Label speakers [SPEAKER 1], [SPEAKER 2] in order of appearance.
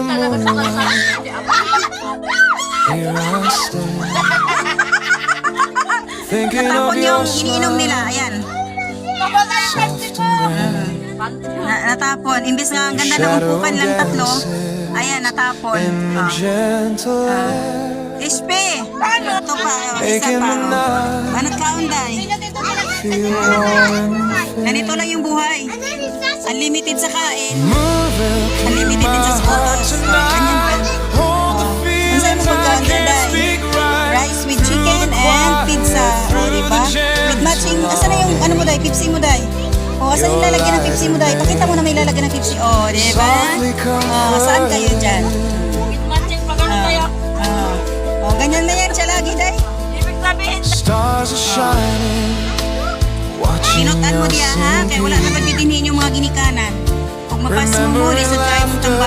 [SPEAKER 1] moonlight, here I stand, thinking of
[SPEAKER 2] Natapon
[SPEAKER 1] your
[SPEAKER 2] yung iniinom
[SPEAKER 1] smile,
[SPEAKER 2] nila, ayan.
[SPEAKER 1] soft and grand.
[SPEAKER 2] Natapon, imbes nga ang ganda ng upukan lang tatlo, ayan, natapon.
[SPEAKER 1] In the gentle air,
[SPEAKER 2] Ispe! Ito pa, isa
[SPEAKER 1] making
[SPEAKER 2] pa.
[SPEAKER 1] the night
[SPEAKER 2] Manat kaunday.
[SPEAKER 1] feel warm.
[SPEAKER 2] Ganito lang yung buhay. Unlimited sa kain.
[SPEAKER 1] Moving through
[SPEAKER 2] Unlimited
[SPEAKER 1] my
[SPEAKER 2] din sa
[SPEAKER 1] heart
[SPEAKER 2] photos. Ganyan ba?
[SPEAKER 1] tonight, hold the
[SPEAKER 2] Ang
[SPEAKER 1] feelings
[SPEAKER 2] saan mo
[SPEAKER 1] I
[SPEAKER 2] pagkain
[SPEAKER 1] can't
[SPEAKER 2] day?
[SPEAKER 1] speak right.
[SPEAKER 2] Rice with chicken and pizza. O, diba? With matching, asan na yung ano mo day? Pepsi mo day? O, asan yung lalagyan ng Pepsi mo day? Pakita mo na may lalagyan ng Pepsi. O, diba? O, saan kayo dyan? O, ganyan na yan siya lagi day.
[SPEAKER 1] Stars are shining, watching
[SPEAKER 2] Pinutan mo
[SPEAKER 1] us
[SPEAKER 2] diya ha, kaya
[SPEAKER 1] in
[SPEAKER 2] wala na pagtitinhin yung mga ginikanan. Kung mapas mo mo, lisod kayo mong tamba.